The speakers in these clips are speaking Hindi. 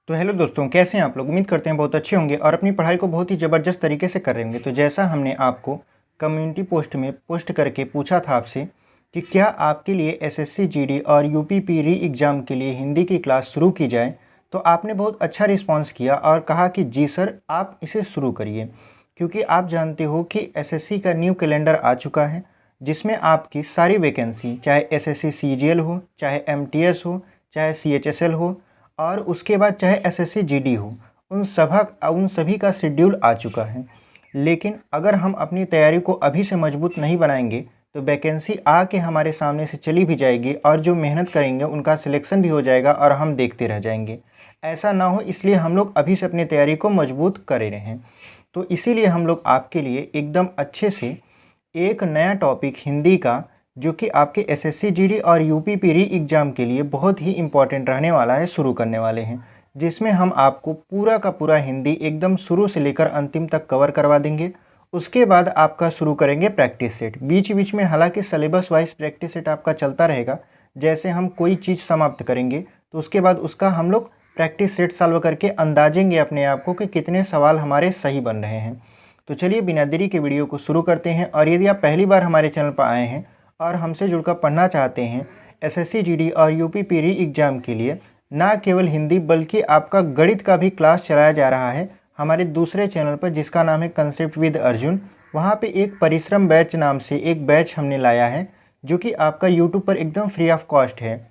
तो हेलो दोस्तों, कैसे हैं आप लोग। उम्मीद करते हैं बहुत अच्छे होंगे और अपनी पढ़ाई को बहुत ही ज़बरदस्त तरीके से कर रहे होंगे। तो जैसा हमने आपको कम्युनिटी पोस्ट में पोस्ट करके पूछा था आपसे कि क्या आपके लिए एसएससी जीडी और यूपीपी री एग्ज़ाम के लिए हिंदी की क्लास शुरू की जाए, तो आपने बहुत अच्छा रिस्पॉन्स किया और कहा कि जी सर, आप इसे शुरू करिए। क्योंकि आप जानते हो कि एसएससी का न्यू कैलेंडर आ चुका है, जिसमें आपकी सारी वैकेंसी, चाहे एसएससी सीजीएल हो, चाहे एमटीएस हो, चाहे सीएचएसएल हो, और उसके बाद चाहे एसएससी जीडी हो, उन सभी का शेड्यूल आ चुका है। लेकिन अगर हम अपनी तैयारी को अभी से मजबूत नहीं बनाएंगे तो वैकेंसी आके हमारे सामने से चली भी जाएगी और जो मेहनत करेंगे उनका सिलेक्शन भी हो जाएगा और हम देखते रह जाएंगे। ऐसा ना हो, इसलिए हम लोग अभी से अपनी तैयारी को मजबूत करे रहें। तो इसीलिए हम लोग आपके लिए एकदम अच्छे से एक नया टॉपिक हिंदी का, जो कि आपके एसएससी जीडी और यूपीपी री एग्ज़ाम के लिए बहुत ही इम्पॉर्टेंट रहने वाला है, शुरू करने वाले हैं। जिसमें हम आपको पूरा का पूरा हिंदी एकदम शुरू से लेकर अंतिम तक कवर करवा देंगे। उसके बाद आपका शुरू करेंगे प्रैक्टिस सेट। बीच बीच में हालांकि सिलेबस वाइज प्रैक्टिस सेट आपका चलता रहेगा। जैसे हम कोई चीज़ समाप्त करेंगे तो उसके बाद उसका हम लोग प्रैक्टिस सेट सॉल्व करके अंदाजेंगे अपने आप को कि कितने सवाल हमारे सही बन रहे हैं। तो चलिए बिना देरी के वीडियो को शुरू करते हैं। और यदि आप पहली बार हमारे चैनल पर आए हैं और हमसे जुड़कर पढ़ना चाहते हैं एसएससी जीडी और यूपीपी री एग्ज़ाम के लिए, ना केवल हिंदी बल्कि आपका गणित का भी क्लास चलाया जा रहा है हमारे दूसरे चैनल पर, जिसका नाम है कंसेप्ट विद अर्जुन। वहाँ पे एक परिश्रम बैच नाम से एक बैच हमने लाया है, जो कि आपका यूट्यूब पर एकदम फ्री ऑफ कॉस्ट है,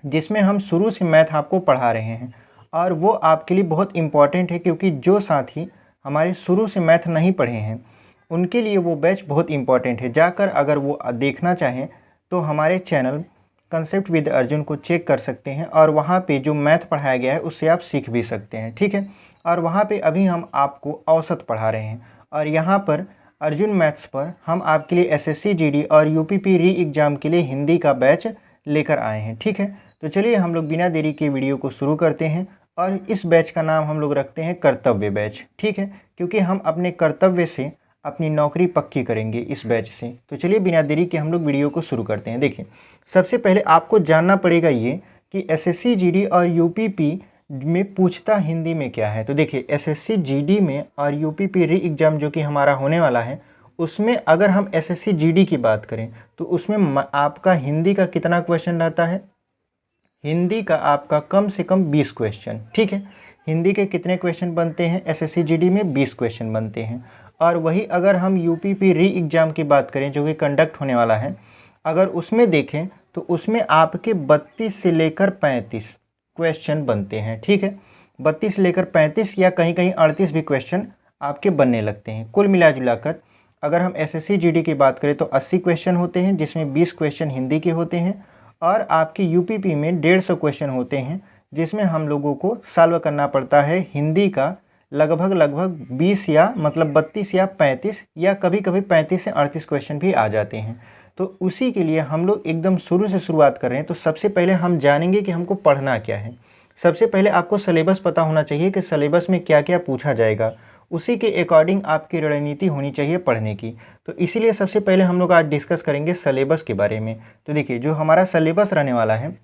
जिसमें हम शुरू से मैथ आपको पढ़ा रहे हैं। और वो आपके लिए बहुत इम्पॉर्टेंट है, क्योंकि जो साथी हमारे शुरू से मैथ नहीं पढ़े हैं उनके लिए वो बैच बहुत इम्पॉर्टेंट है। जाकर अगर वो देखना चाहें तो हमारे चैनल कंसेप्ट विद अर्जुन को चेक कर सकते हैं और वहाँ पे जो मैथ पढ़ाया गया है उससे आप सीख भी सकते हैं, ठीक है। और वहाँ पे अभी हम आपको औसत पढ़ा रहे हैं और यहाँ पर अर्जुन मैथ्स पर हम आपके लिए एसएससी जीडी और यूपीपी री एग्ज़ाम के लिए हिंदी का बैच लेकर आए हैं, ठीक है। तो चलिए हम लोग बिना देरी के वीडियो को शुरू करते हैं। और इस बैच का नाम हम लोग रखते हैं कर्तव्य बैच, ठीक है, क्योंकि हम अपने कर्तव्य से अपनी नौकरी पक्की करेंगे इस बैच से। तो चलिए बिना देरी के हम लोग वीडियो को शुरू करते हैं। देखिए, सबसे पहले आपको जानना पड़ेगा ये कि एसएससी जीडी और यूपीपी में पूछता हिंदी में क्या है। तो देखिए, एसएससी जीडी में और यूपीपी री एग्ज़ाम जो कि हमारा होने वाला है, उसमें अगर हम एसएससी जीडी की बात करें तो उसमें आपका हिंदी का कितना क्वेश्चन रहता है। हिंदी का आपका कम से कम 20 क्वेश्चन, ठीक है। हिंदी के कितने क्वेश्चन बनते हैं एसएससी जीडी में? 20 क्वेश्चन बनते हैं। और वही अगर हम यूपीपी री एग्ज़ाम की बात करें जो कि कंडक्ट होने वाला है, अगर उसमें देखें तो उसमें आपके 32 से लेकर 35 क्वेश्चन बनते हैं, ठीक है। 32 से लेकर 35 या कहीं कहीं 38 भी क्वेश्चन आपके बनने लगते हैं। कुल मिला जुलाकर अगर हम एसएससी जीडी की बात करें तो 80 क्वेश्चन होते हैं, जिसमें 20 क्वेश्चन हिंदी के होते हैं। और आपके यूपीपी में 150 क्वेश्चन होते हैं, जिसमें हम लोगों को सॉल्व करना पड़ता है हिंदी का लगभग 20 या मतलब 32 या 35 या कभी कभी 35 से 38 क्वेश्चन भी आ जाते हैं। तो उसी के लिए हम लोग एकदम शुरू से शुरुआत कर रहे हैं। तो सबसे पहले हम जानेंगे कि हमको पढ़ना क्या है। सबसे पहले आपको सिलेबस पता होना चाहिए कि सिलेबस में क्या क्या पूछा जाएगा, उसी के अकॉर्डिंग आपकी रणनीति होनी चाहिए पढ़ने की। तो इसीलिए सबसे पहले हम लोग आज डिस्कस करेंगे सिलेबस के बारे में। तो देखिए, जो हमारा सिलेबस रहने वाला है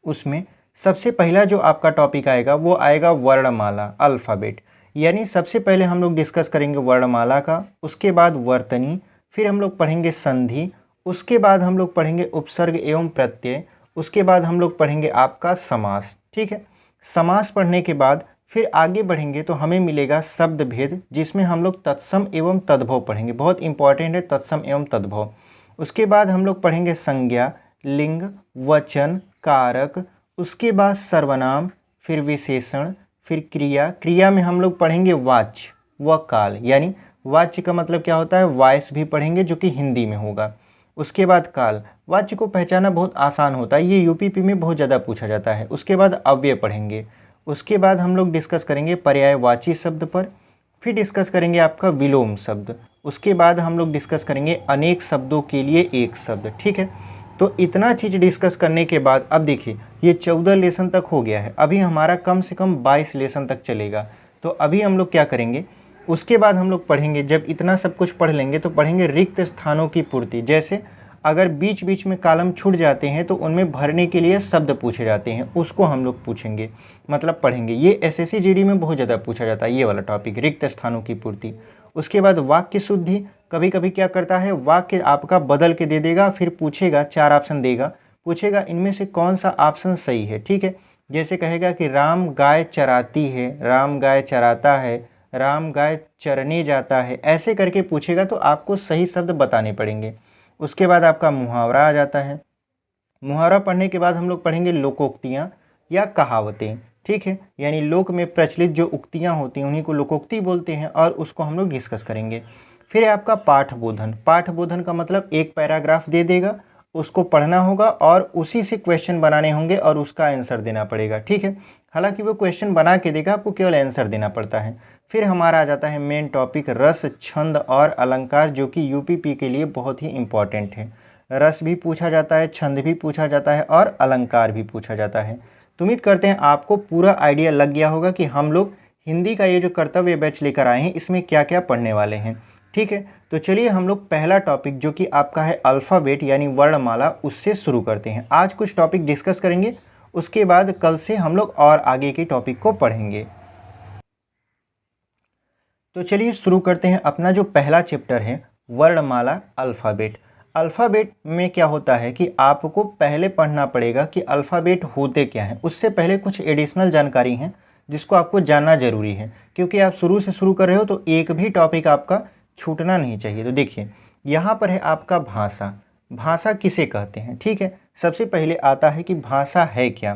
उसमें सबसे पहला जो आपका टॉपिक आएगा वो आएगा वर्णमाला, अल्फ़ाबेट। यानी सबसे पहले हम लोग डिस्कस करेंगे वर्णमाला का, उसके बाद वर्तनी, फिर हम लोग पढ़ेंगे संधि, उसके बाद हम लोग पढ़ेंगे उपसर्ग एवं प्रत्यय, उसके बाद हम लोग पढ़ेंगे आपका समास, ठीक है। समास पढ़ने के बाद फिर आगे बढ़ेंगे तो हमें मिलेगा शब्द भेद, जिसमें हम लोग तत्सम एवं तद्भव पढ़ेंगे। बहुत इंपॉर्टेंट है तत्सम एवं तद्भव। उसके बाद हम लोग पढ़ेंगे संज्ञा, लिंग, वचन, कारक, उसके बाद सर्वनाम, फिर विशेषण, फिर क्रिया। क्रिया में हम लोग पढ़ेंगे वाच्य व काल, यानी वाच्य का मतलब क्या होता है, वॉइस भी पढ़ेंगे जो कि हिंदी में होगा। उसके बाद काल, वाच्य को पहचानना बहुत आसान होता है, ये यूपीपी में बहुत ज़्यादा पूछा जाता है। उसके बाद अव्यय पढ़ेंगे। उसके बाद हम लोग डिस्कस करेंगे पर्यायवाची शब्द पर, फिर डिस्कस करेंगे आपका विलोम शब्द। उसके बाद हम लोग डिस्कस करेंगे अनेक शब्दों के लिए एक शब्द, ठीक है। तो इतना चीज़ डिस्कस करने के बाद अब देखिए, ये 14 लेसन तक हो गया है। अभी हमारा कम से कम 22 लेसन तक चलेगा। तो अभी हम लोग क्या करेंगे, उसके बाद हम लोग पढ़ेंगे, जब इतना सब कुछ पढ़ लेंगे तो पढ़ेंगे रिक्त स्थानों की पूर्ति। जैसे अगर बीच बीच में कॉलम छूट जाते हैं तो उनमें भरने के लिए शब्द पूछे जाते हैं, उसको हम लोग पूछेंगे, मतलब पढ़ेंगे। ये एसएससी जीडी में बहुत ज़्यादा पूछा जाता है ये वाला टॉपिक, रिक्त स्थानों की पूर्ति। उसके बाद वाक्य शुद्धि, कभी कभी क्या करता है वाक्य आपका बदल के दे देगा, फिर पूछेगा 4 ऑप्शन देगा, पूछेगा इनमें से कौन सा ऑप्शन सही है, ठीक है। जैसे कहेगा कि राम गाय चराती है, राम गाय चराता है, राम गाय चरने जाता है, ऐसे करके पूछेगा तो आपको सही शब्द बताने पड़ेंगे। उसके बाद आपका मुहावरा आ जाता है। मुहावरा पढ़ने के बाद हम लोग पढ़ेंगे लोकोक्तियाँ या कहावतें, ठीक है। यानी लोक में प्रचलित जो उक्तियाँ होती हैं उन्हीं को लोकोक्ति बोलते हैं और उसको हम लोग डिस्कस करेंगे। फिर है आपका पाठबोधन। पाठबोधन का मतलब एक पैराग्राफ दे देगा, उसको पढ़ना होगा और उसी से क्वेश्चन बनाने होंगे और उसका आंसर देना पड़ेगा, ठीक है। हालांकि वो क्वेश्चन बना के देगा, आपको केवल आंसर देना पड़ता है। फिर हमारा आ जाता है मेन टॉपिक रस, छंद और अलंकार, जो कि यूपीपी के लिए बहुत ही इंपॉर्टेंट है। रस भी पूछा जाता है, छंद भी पूछा जाता है और अलंकार भी पूछा जाता है। तो उम्मीद करते हैं आपको पूरा आइडिया लग गया होगा कि हम लोग हिंदी का ये जो कर्तव्य बैच लेकर आए हैं इसमें क्या क्या पढ़ने वाले हैं, ठीक है। तो चलिए हम लोग पहला टॉपिक जो कि आपका है अल्फ़ाबेट यानी वर्णमाला, उससे शुरू करते हैं। आज कुछ टॉपिक डिस्कस करेंगे, उसके बाद कल से हम लोग और आगे के टॉपिक को पढ़ेंगे। तो चलिए शुरू करते हैं। अपना जो पहला चैप्टर है वर्णमाला अल्फ़ाबेट। अल्फ़ाबेट में क्या होता है कि आपको पहले पढ़ना पड़ेगा कि अल्फ़ाबेट होते क्या हैं। उससे पहले कुछ एडिशनल जानकारी हैं जिसको आपको जानना ज़रूरी है, क्योंकि आप शुरू से शुरू कर रहे हो तो एक भी टॉपिक आपका छूटना नहीं चाहिए। तो देखिए यहाँ पर है आपका भाषा। भाषा किसे कहते हैं, ठीक है। सबसे पहले आता है कि भाषा है क्या।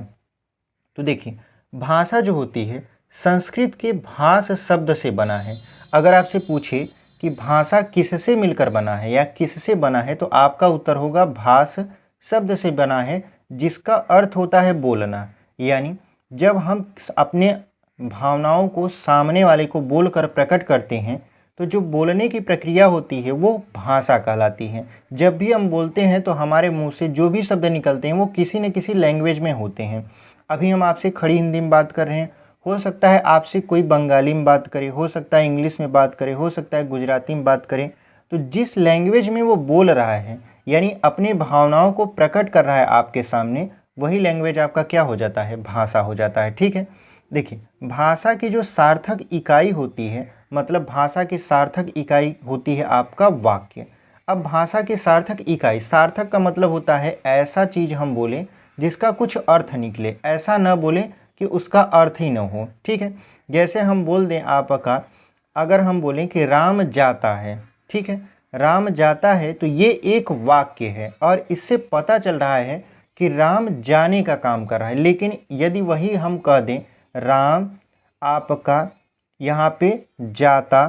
तो देखिए भाषा जो होती है संस्कृत के भाष शब्द से बना है। अगर आपसे पूछे कि भाषा किससे मिलकर बना है या किससे बना है तो आपका उत्तर होगा भाष शब्द से बना है, जिसका अर्थ होता है बोलना। यानी जब हम अपने भावनाओं को सामने वाले को बोलकर प्रकट करते हैं तो जो बोलने की प्रक्रिया होती है वो भाषा कहलाती है। जब भी हम बोलते हैं तो हमारे मुंह से जो भी शब्द निकलते हैं वो किसी न किसी लैंग्वेज में होते हैं। अभी हम आपसे खड़ी हिंदी में बात कर रहे हैं, हो सकता है आपसे कोई बंगाली में बात करे, हो सकता है इंग्लिश में बात करे, हो सकता है गुजराती में बात करे। तो जिस लैंग्वेज में वो बोल रहा है यानी अपनी भावनाओं को प्रकट कर रहा है आपके सामने, वही लैंग्वेज आपका क्या हो जाता है, भाषा हो जाता है, ठीक है। देखिए भाषा की जो सार्थक इकाई होती है, मतलब भाषा की सार्थक इकाई होती है आपका वाक्य। अब भाषा की सार्थक इकाई, सार्थक का मतलब होता है ऐसा चीज़ हम बोलें जिसका कुछ अर्थ निकले, ऐसा न बोले कि उसका अर्थ ही न हो, ठीक है। जैसे हम बोल दें आपका, अगर हम बोलें कि राम जाता है, ठीक है, राम जाता है तो ये एक वाक्य है और इससे पता चल रहा है कि राम जाने का काम कर रहा है। लेकिन यदि वही हम कह दें राम आपका यहाँ पे जाता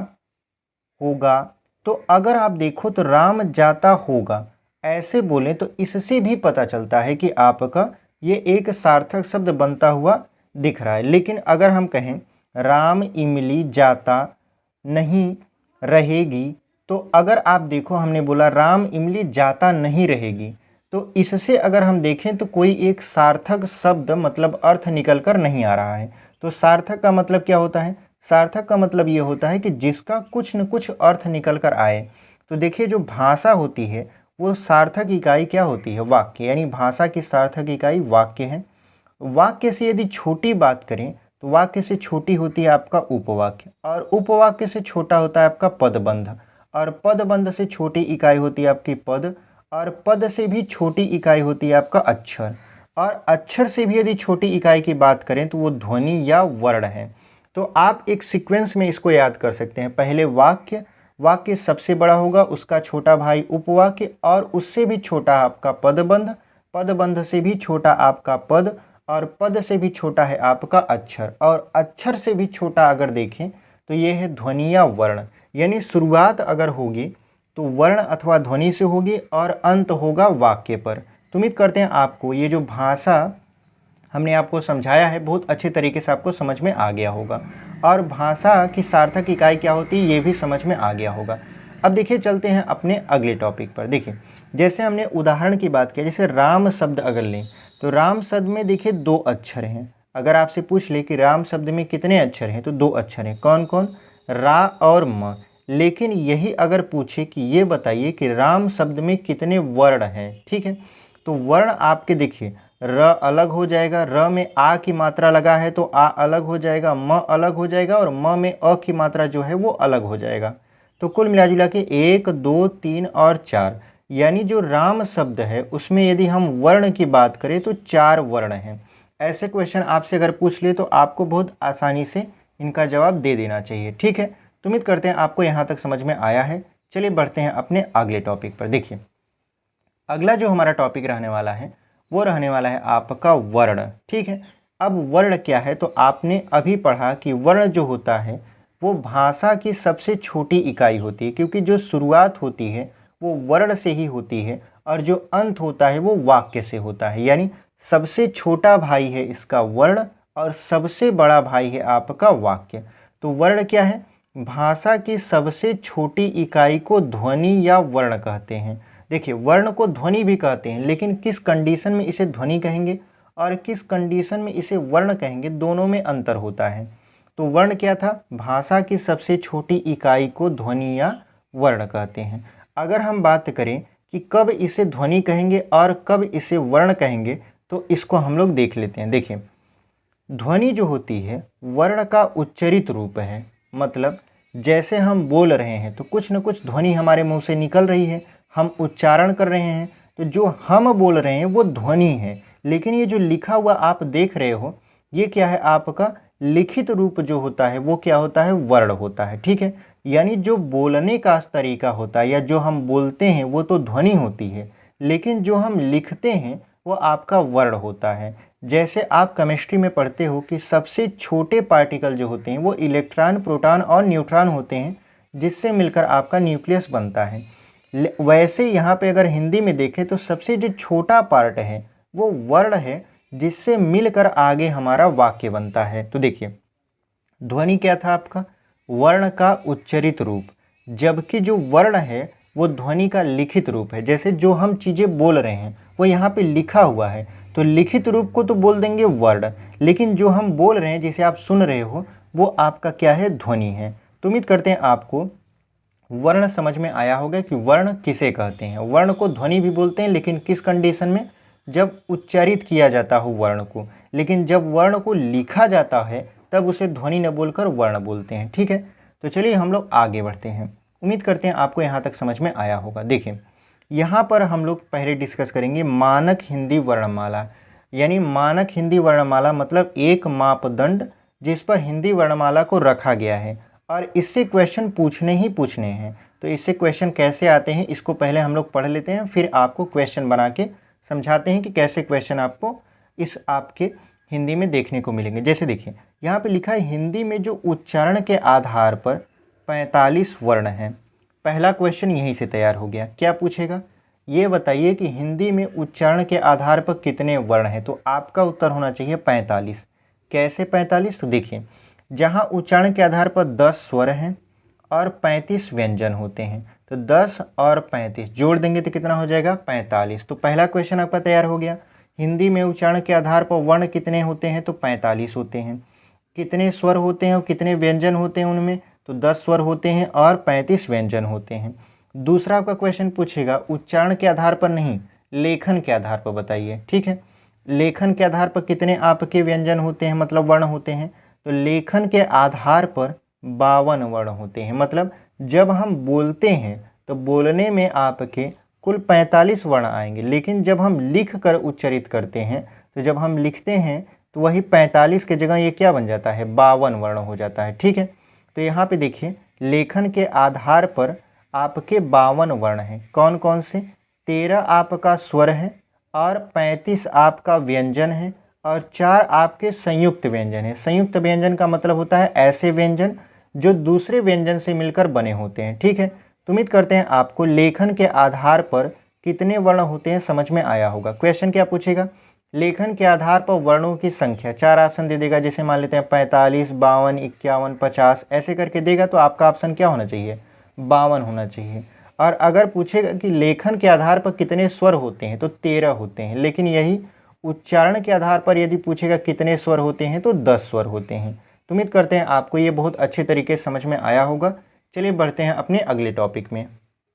होगा, तो अगर आप देखो तो राम जाता होगा ऐसे बोलें तो इससे भी पता चलता है कि आपका ये एक सार्थक शब्द बनता हुआ दिख रहा है। लेकिन अगर हम कहें राम इमली जाता नहीं रहेगी, तो अगर आप देखो हमने बोला राम इमली जाता नहीं रहेगी, तो इससे अगर हम देखें तो कोई एक सार्थक शब्द मतलब अर्थ निकल कर नहीं आ रहा है। तो सार्थक का मतलब क्या होता है, सार्थक का मतलब ये होता है कि जिसका कुछ न कुछ अर्थ निकल कर आए। तो देखिए जो भाषा होती है वो सार्थक इकाई क्या होती है, वाक्य। यानी भाषा की सार्थक इकाई वाक्य है। वाक्य से यदि छोटी बात करें तो वाक्य से छोटी होती है आपका उपवाक्य, और उपवाक्य से छोटा होता है आपका पदबंध, और पदबंध से छोटी इकाई होती है आपकी पद, और पद से भी छोटी इकाई होती है आपका अक्षर, और अक्षर से भी यदि छोटी इकाई की बात करें तो वो ध्वनि या वर्ण है। तो आप एक सीक्वेंस में इसको याद कर सकते हैं। पहले वाक्य, वाक्य सबसे बड़ा होगा, उसका छोटा भाई उपवाक्य, और उससे भी छोटा आपका पदबंध, पदबंध से भी छोटा आपका पद, और पद से भी छोटा है आपका अक्षर, और अक्षर से भी छोटा अगर देखें तो ये है ध्वनि या वर्ण। यानी शुरुआत अगर होगी तो वर्ण अथवा ध्वनि से होगी और अंत होगा वाक्य पर। तो उम्मीद करते हैं आपको ये जो भाषा हमने आपको समझाया है बहुत अच्छे तरीके से आपको समझ में आ गया होगा, और भाषा की सार्थक इकाई क्या होती है ये भी समझ में आ गया होगा। अब देखिए चलते हैं अपने अगले टॉपिक पर। देखिए जैसे हमने उदाहरण की बात की, जैसे राम शब्द अगर लें तो राम शब्द में देखिए 2 अक्षर हैं। अगर आपसे पूछ ले कि राम शब्द में कितने अक्षर हैं तो 2 अक्षर हैं। कौन कौन, रा और म। लेकिन यही अगर पूछे कि ये बताइए कि राम शब्द में कितने वर्ण हैं, ठीक है, तो वर्ण आपके देखिए र अलग हो जाएगा, र में आ की मात्रा लगा है तो आ अलग हो जाएगा, म अलग हो जाएगा और म में अ की मात्रा जो है वो अलग हो जाएगा। तो कुल मिला जुला के 1 2 3 और 4, यानी जो राम शब्द है उसमें यदि हम वर्ण की बात करें तो 4 वर्ण हैं। ऐसे क्वेश्चन आपसे अगर पूछ ले तो आपको बहुत आसानी से इनका जवाब दे देना चाहिए, ठीक है। तो उम्मीद करते हैं आपको यहाँ तक समझ में आया है। चलिए बढ़ते हैं अपने अगले टॉपिक पर। देखिए अगला जो हमारा टॉपिक रहने वाला है वो रहने वाला है आपका वर्ण, ठीक है। अब वर्ण क्या है, तो आपने अभी पढ़ा कि वर्ण जो होता है वो भाषा की सबसे छोटी इकाई होती है, क्योंकि जो शुरुआत होती है वो वर्ण से ही होती है और जो अंत होता है वो वाक्य से होता है। यानी सबसे छोटा भाई है इसका वर्ण और सबसे बड़ा भाई है आपका वाक्य। तो वर्ण क्या है, भाषा की सबसे छोटी इकाई को ध्वनि या वर्ण कहते हैं। देखिए वर्ण को ध्वनि भी कहते हैं, लेकिन किस कंडीशन में इसे ध्वनि कहेंगे और किस कंडीशन में इसे वर्ण कहेंगे, दोनों में अंतर होता है। तो वर्ण क्या था, भाषा की सबसे छोटी इकाई को ध्वनि या वर्ण कहते हैं। अगर हम बात करें कि कब इसे ध्वनि कहेंगे और कब इसे वर्ण कहेंगे, तो इसको हम लोग देख लेते हैं। देखिए ध्वनि जो होती है वर्ण का उच्चरित रूप है, मतलब जैसे हम बोल रहे हैं तो कुछ न कुछ ध्वनि हमारे मुंह से निकल रही है, हम उच्चारण कर रहे हैं, तो जो हम बोल रहे हैं वो ध्वनि है। लेकिन ये जो लिखा हुआ आप देख रहे हो ये क्या है, आपका लिखित रूप जो होता है वो क्या होता है, वर्ण होता है, ठीक है। यानी जो बोलने का तरीका होता है या जो हम बोलते हैं वो तो ध्वनि होती है, लेकिन जो हम लिखते हैं वो आपका वर्ण होता है। जैसे आप केमिस्ट्री में पढ़ते हो कि सबसे छोटे पार्टिकल जो होते हैं वो इलेक्ट्रॉन, प्रोटॉन और न्यूट्रॉन होते हैं, जिससे मिलकर आपका न्यूक्लियस बनता है। वैसे यहाँ पे अगर हिंदी में देखें तो सबसे जो छोटा पार्ट है वो वर्ण है, जिससे मिलकर आगे हमारा वाक्य बनता है। तो देखिए ध्वनि क्या था आपका, वर्ण का उच्चरित रूप, जबकि जो वर्ण है वो ध्वनि का लिखित रूप है। जैसे जो हम चीज़ें बोल रहे हैं वो यहाँ पे लिखा हुआ है, तो लिखित रूप को तो बोल देंगे वर्ण, लेकिन जो हम बोल रहे हैं जिसे आप सुन रहे हो वो आपका क्या है, ध्वनि है। तो उम्मीद करते हैं आपको वर्ण समझ में आया होगा कि वर्ण किसे कहते हैं। वर्ण को ध्वनि भी बोलते हैं, लेकिन किस कंडीशन में, जब उच्चारित किया जाता हो वर्ण को, लेकिन जब वर्ण को लिखा जाता है तब उसे ध्वनि न बोलकर वर्ण बोलते हैं, ठीक है। तो चलिए हम लोग आगे बढ़ते हैं। उम्मीद करते हैं आपको यहाँ तक समझ में आया होगा। देखिए यहाँ पर हम लोग पहले डिस्कस करेंगे मानक हिंदी वर्णमाला। यानी मानक हिंदी वर्णमाला मतलब एक मापदंड जिस पर हिंदी वर्णमाला को रखा गया है और इससे क्वेश्चन पूछने ही पूछने हैं। तो इससे क्वेश्चन कैसे आते हैं इसको पहले हम लोग पढ़ लेते हैं, फिर आपको क्वेश्चन बना के समझाते हैं कि कैसे क्वेश्चन आपको इस आपके हिंदी में देखने को मिलेंगे। जैसे देखिए यहाँ पे लिखा है हिंदी में जो उच्चारण के आधार पर 45 वर्ण हैं। पहला क्वेश्चन यहीं से तैयार हो गया। क्या पूछेगा, ये बताइए कि हिंदी में उच्चारण के आधार पर कितने वर्ण हैं। तो आपका उत्तर होना चाहिए 45। कैसे 45, तो देखिए जहाँ उच्चारण के आधार पर 10 स्वर हैं और 35 व्यंजन होते हैं, तो 10 और 35 जोड़ देंगे तो कितना हो जाएगा, 45। तो पहला क्वेश्चन आपका तैयार हो गया। हिंदी में उच्चारण के आधार पर वर्ण कितने होते हैं, तो 45 होते हैं। कितने स्वर होते हैं और कितने व्यंजन होते हैं उनमें, तो 10 स्वर होते हैं और 35 व्यंजन होते हैं। दूसरा आपका क्वेश्चन पूछेगा उच्चारण के आधार पर नहीं, लेखन के आधार पर बताइए, ठीक है। लेखन के आधार पर कितने आपके व्यंजन होते हैं, मतलब वर्ण होते हैं, तो लेखन के आधार पर 52 वर्ण होते हैं। मतलब जब हम बोलते हैं तो बोलने में आपके कुल 45 वर्ण आएंगे, लेकिन जब हम लिख कर उच्चरित करते हैं, तो जब हम लिखते हैं तो वही 45 के जगह ये क्या बन जाता है, 52 वर्ण हो जाता है, ठीक है। तो यहाँ पे देखिए लेखन के आधार पर आपके 52 वर्ण हैं। कौन कौन से, 13 आपका स्वर है और 35 आपका व्यंजन है और 4 आपके संयुक्त व्यंजन है। संयुक्त व्यंजन का मतलब होता है ऐसे व्यंजन जो दूसरे व्यंजन से मिलकर बने होते हैं, ठीक है। तो उम्मीद करते हैं आपको लेखन के आधार पर कितने वर्ण होते हैं समझ में आया होगा। क्वेश्चन क्या पूछेगा, लेखन के आधार पर वर्णों की संख्या, 4 ऑप्शन दे देगा, जैसे मान लेते हैं 45, 52, 51, 50 ऐसे करके देगा, तो आपका ऑप्शन क्या होना चाहिए, 52 होना चाहिए। और अगर पूछेगा कि लेखन के आधार पर कितने स्वर होते हैं, तो 13 होते हैं। लेकिन यही उच्चारण के आधार पर यदि पूछेगा कितने स्वर होते हैं, तो 10 स्वर होते हैं। तो उम्मीद करते हैं आपको ये बहुत अच्छे तरीके से समझ में आया होगा। चलिए बढ़ते हैं अपने अगले टॉपिक में।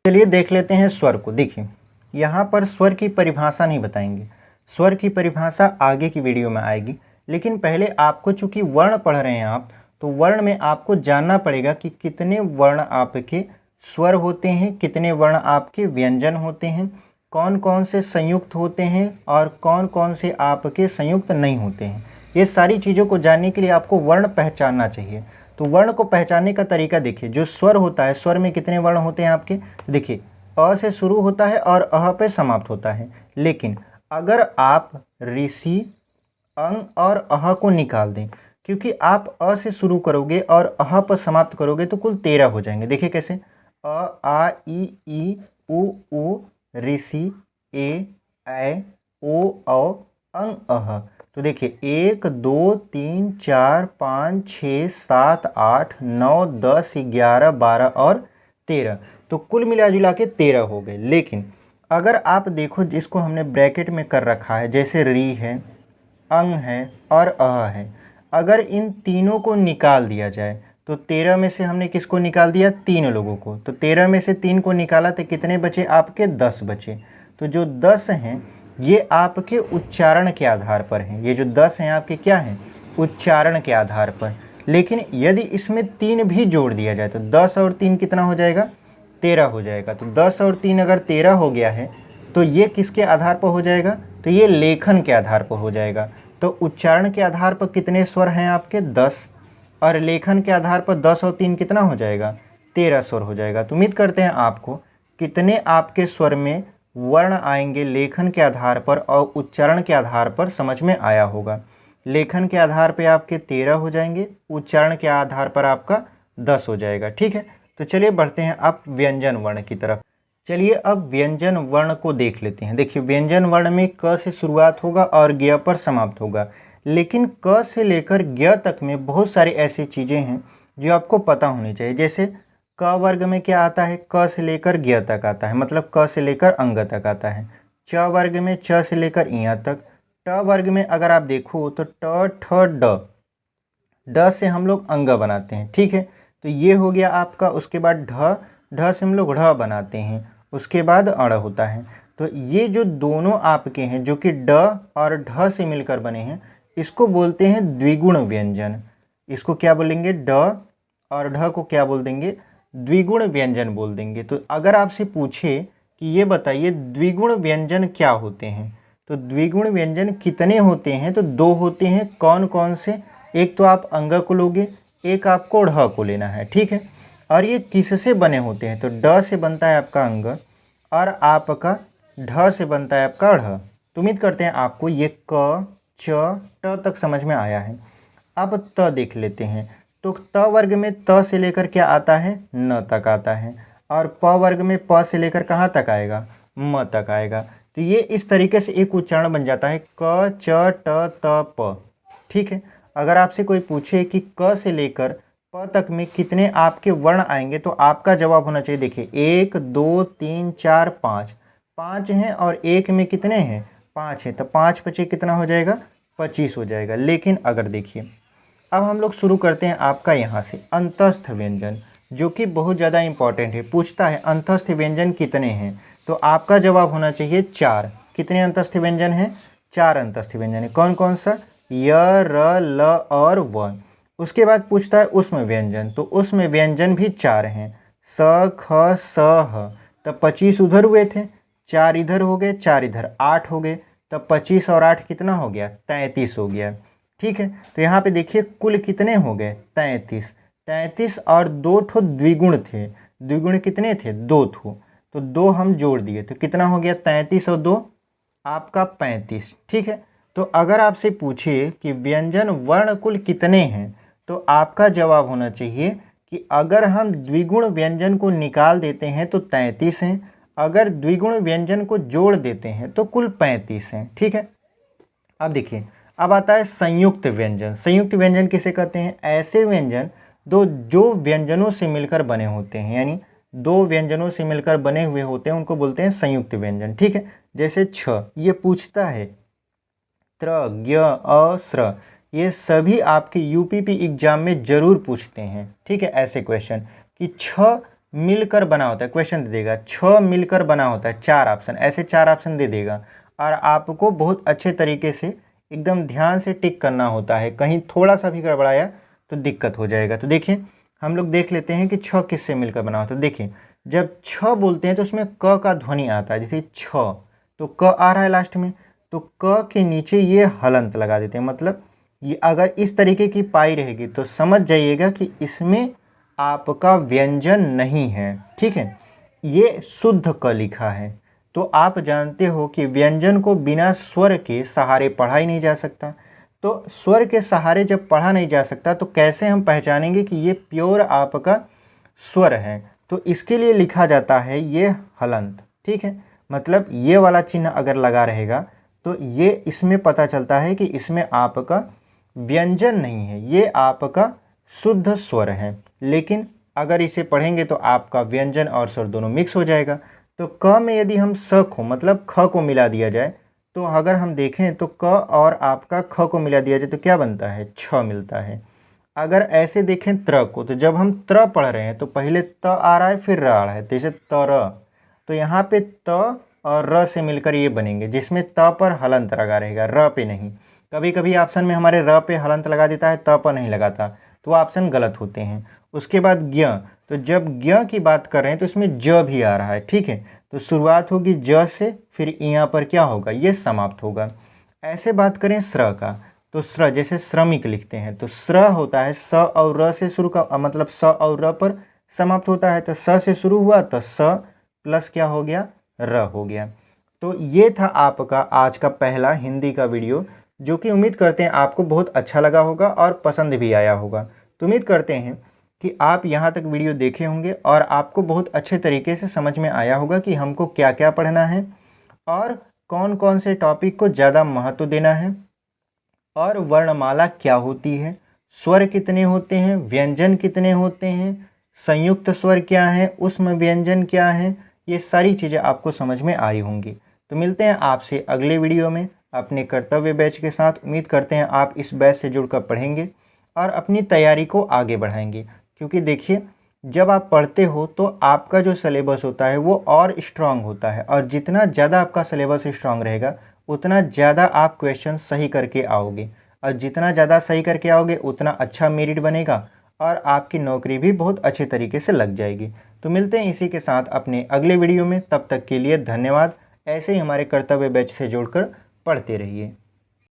चलिए देख लेते हैं स्वर को। देखिए यहाँ पर स्वर की परिभाषा नहीं बताएंगे, स्वर की परिभाषा आगे की वीडियो में आएगी, लेकिन पहले आपको चूंकि वर्ण पढ़ रहे हैं आप, तो वर्ण में आपको जानना पड़ेगा कि कितने वर्ण आपके स्वर होते हैं, कितने वर्ण आपके व्यंजन होते हैं, कौन कौन से संयुक्त होते हैं और कौन कौन से आपके संयुक्त नहीं होते हैं। ये सारी चीज़ों को जानने के लिए आपको वर्ण पहचानना चाहिए। तो वर्ण को पहचानने का तरीका देखिए, जो स्वर होता है, स्वर में कितने वर्ण होते हैं आपके, तो देखिए अ से शुरू होता है और अह पे समाप्त होता है। लेकिन अगर आप ऋषि, अंग और अह को निकाल दें, क्योंकि आप अ से शुरू करोगे और अह पर समाप्त करोगे तो कुल 13 हो जाएंगे। देखिए कैसे, अ, आ, ई, उ, ऋषि, ए, ऐ, ओ, औ, अंग, अह। तो देखिए 1 2 3 4 5 6 7 8 9 10 11 12 और 13, तो कुल मिला जुला के 13 हो गए। लेकिन अगर आप देखो जिसको हमने ब्रैकेट में कर रखा है, जैसे री है, अंग है और अह है, अगर इन तीनों को निकाल दिया जाए तो 13 में से हमने किसको निकाल दिया, 3 लोगों को। तो 13 में से 3 को निकाला तो कितने बचे आपके, 10 बचे। तो जो 10 हैं ये आपके उच्चारण के आधार पर हैं, ये जो 10 हैं आपके क्या हैं, उच्चारण के आधार पर। लेकिन यदि इसमें 3 भी जोड़ दिया जाए तो 10 और 3 कितना हो जाएगा, 13 हो जाएगा। तो 10 और 3 अगर 13 हो गया है तो ये किसके आधार पर हो जाएगा, तो ये लेखन के आधार पर हो जाएगा। तो उच्चारण के आधार पर कितने स्वर हैं आपके, 10, और लेखन के आधार पर 10 और 3 कितना हो जाएगा, 13 स्वर हो जाएगा। तो उम्मीद करते हैं आपको कितने आपके स्वर में वर्ण आएंगे लेखन के आधार पर और उच्चारण के आधार पर समझ में आया होगा। लेखन के आधार पर आपके 13 हो जाएंगे, उच्चारण के आधार पर आपका 10 हो जाएगा। ठीक है, तो चलिए बढ़ते हैं अब व्यंजन वर्ण की तरफ। चलिए अब व्यंजन वर्ण को देख लेते हैं। देखिए व्यंजन वर्ण में क से शुरुआत होगा और ज्ञ पर समाप्त होगा, लेकिन क से लेकर ज्ञ तक में बहुत सारी ऐसी चीज़ें हैं जो आपको पता होनी चाहिए। जैसे क वर्ग में क्या आता है, क से लेकर ज्ञ तक आता है, मतलब क से लेकर अंग तक आता है। च वर्ग में च से लेकर इ तक। ट वर्ग में अगर आप देखो तो ट ठ ड, ड से हम लोग अंग बनाते हैं। ठीक है, तो ये हो गया आपका। उसके बाद ढ, ढ से हम लोग ढ़ बनाते हैं। उसके बाद अड़ होता है। तो ये जो दोनों आपके हैं जो कि ड और ढ से मिलकर बने हैं, इसको बोलते हैं द्विगुण व्यंजन। इसको क्या बोलेंगे, ड और ढ को क्या बोल देंगे, द्विगुण व्यंजन बोल देंगे। तो अगर आपसे पूछे कि ये बताइए द्विगुण व्यंजन क्या होते हैं, तो द्विगुण व्यंजन कितने होते हैं, तो 2 होते हैं। कौन कौन से, एक तो आप अंग को लोगे, एक आपको ढ को लेना है। ठीक है, और ये किससे बने होते हैं, तो ड से बनता है आपका अंग और आपका ढ से बनता है आपका ढ़। तो उम्मीद करते हैं आपको ये क च ट तक समझ में आया है। अब त देख लेते हैं। तो त वर्ग में त से लेकर क्या आता है, न तक आता है, और प वर्ग में प से लेकर कहाँ तक आएगा, म तक आएगा। तो ये इस तरीके से एक उच्चारण बन जाता है, क च ट त प। ठीक है, अगर आपसे कोई पूछे कि क से लेकर प तक में कितने आपके वर्ण आएंगे, तो आपका जवाब होना चाहिए, देखिए 1 2 3 4 5, 5 हैं और 1 में कितने हैं, 5 हैं। तो 5 बचे कितना हो जाएगा, 25 हो जाएगा। लेकिन अगर देखिए अब हम लोग शुरू करते हैं आपका यहाँ से अंतस्थ व्यंजन, जो कि बहुत ज़्यादा इंपॉर्टेंट है। पूछता है अंतस्थ व्यंजन कितने हैं, तो आपका जवाब होना चाहिए 4। कितने अंतस्थ व्यंजन हैं, 4 अंतस्थ व्यंजन है। कौन कौन सा, य र ल और व। उसके बाद पूछता है उष्म व्यंजन, तो उष्म व्यंजन भी 4 हैं, स ख स ह। तब 25 उधर हुए थे, 4 इधर हो गए, 4 इधर, 8 हो गए। तब 25 और 8 कितना हो गया, 33 हो गया। ठीक है, तो यहाँ पे देखिए कुल कितने हो गए, 33। 33 और 2 ठो द्विगुण थे, द्विगुण कितने थे, 2 ठो, तो 2 हम जोड़ दिए तो कितना हो गया, 33 और 2 आपका 35। ठीक है, तो अगर आपसे पूछे कि व्यंजन वर्ण कुल कितने हैं, तो आपका जवाब होना चाहिए कि अगर हम द्विगुण व्यंजन को निकाल देते हैं तो 33 हैं, अगर द्विगुण व्यंजन को जोड़ देते हैं तो कुल 35 हैं। ठीक है, अब देखिए अब आता है संयुक्त व्यंजन। संयुक्त व्यंजन किसे कहते हैं, ऐसे व्यंजन जो व्यंजनों से मिलकर बने होते हैं, यानी 2 व्यंजनों से मिलकर बने हुए होते हैं, उनको बोलते हैं संयुक्त व्यंजन। ठीक है, जैसे छ, ये पूछता है त्र ज्ञ अ स्र, ये सभी आपके यूपीपी एग्जाम में जरूर पूछते हैं। ठीक है, ऐसे क्वेश्चन कि 6 मिलकर बना होता है, क्वेश्चन दे देगा 6 मिलकर बना होता है, 4 ऑप्शन, ऐसे 4 ऑप्शन दे देगा और आपको बहुत अच्छे तरीके से एकदम ध्यान से टिक करना होता है, कहीं थोड़ा सा भी गड़बड़ाया तो दिक्कत हो जाएगा। तो देखिए हम लोग देख लेते हैं कि 6 किससे मिलकर बना होता है। देखिए जब 6 बोलते हैं तो उसमें क का ध्वनि आता है, जैसे 6 तो क आ रहा है लास्ट में, तो क के नीचे ये हलंत लगा देते हैं, मतलब ये अगर इस तरीके की पाई रहेगी तो समझ जाइएगा कि इसमें आपका व्यंजन नहीं है, ठीक है, ये शुद्ध क लिखा है। तो आप जानते हो कि व्यंजन को बिना स्वर के सहारे पढ़ा ही नहीं जा सकता, तो स्वर के सहारे जब पढ़ा नहीं जा सकता तो कैसे हम पहचानेंगे कि ये प्योर आपका स्वर है। तो इसके लिए लिखा जाता है ये हलंत, ठीक है, मतलब ये वाला चिन्ह अगर लगा रहेगा तो ये इसमें पता चलता है कि इसमें आपका व्यंजन नहीं है, ये आपका शुद्ध स्वर है। लेकिन अगर इसे पढ़ेंगे तो आपका व्यंजन और स्वर दोनों मिक्स हो जाएगा। तो क में यदि हम स को मतलब ख को मिला दिया जाए, तो अगर हम देखें तो क और आपका ख को मिला दिया जाए तो क्या बनता है, छ मिलता है। अगर ऐसे देखें त्र को, तो जब हम त्र पढ़ रहे हैं तो पहले त आ रहा है फिर र आ रहा है, जैसे तर, तो यहाँ पे त और र से मिलकर ये बनेंगे, जिसमें त पर हलंत लगा रहेगा, र पे नहीं। कभी कभी ऑप्शन में हमारे र पे हलंत लगा देता है, त पर नहीं लगाता, तो ऑप्शन गलत होते हैं। उसके बाद ज्ञ, तो जब ज्ञ की बात कर रहे हैं तो इसमें ज भी आ रहा है, ठीक है, तो शुरुआत होगी ज से, फिर यहाँ पर क्या होगा, ये समाप्त होगा। ऐसे बात करें स्र का, तो स्र जैसे श्रमिक लिखते हैं तो स्र होता है स और र से शुरू का, मतलब स और र पर समाप्त होता है, तो स से शुरू हुआ तो स प्लस क्या हो गया, र हो गया। तो ये था आपका आज का पहला हिंदी का वीडियो, जो कि उम्मीद करते हैं आपको बहुत अच्छा लगा होगा और पसंद भी आया होगा। तो उम्मीद करते हैं कि आप यहाँ तक वीडियो देखे होंगे और आपको बहुत अच्छे तरीके से समझ में आया होगा कि हमको क्या क्या पढ़ना है और कौन कौन से टॉपिक को ज़्यादा महत्व देना है, और वर्णमाला क्या होती है, स्वर कितने होते हैं, व्यंजन कितने होते हैं, संयुक्त स्वर क्या है, उष्म व्यंजन क्या है, ये सारी चीज़ें आपको समझ में आई होंगी। तो मिलते हैं आपसे अगले वीडियो में अपने कर्तव्य बैच के साथ। उम्मीद करते हैं आप इस बैच से जुड़कर पढ़ेंगे और अपनी तैयारी को आगे बढ़ाएंगे, क्योंकि देखिए जब आप पढ़ते हो तो आपका जो सिलेबस होता है वो और स्ट्रांग होता है, और जितना ज़्यादा आपका सिलेबस स्ट्रांग रहेगा उतना ज़्यादा आप क्वेश्चन सही करके आओगे, और जितना ज़्यादा सही करके आओगे उतना अच्छा मेरिट बनेगा और आपकी नौकरी भी बहुत अच्छे तरीके से लग जाएगी। तो मिलते हैं इसी के साथ अपने अगले वीडियो में, तब तक के लिए धन्यवाद। ऐसे ही हमारे कर्तव्य बैच से जुड़कर पढ़ते रहिए।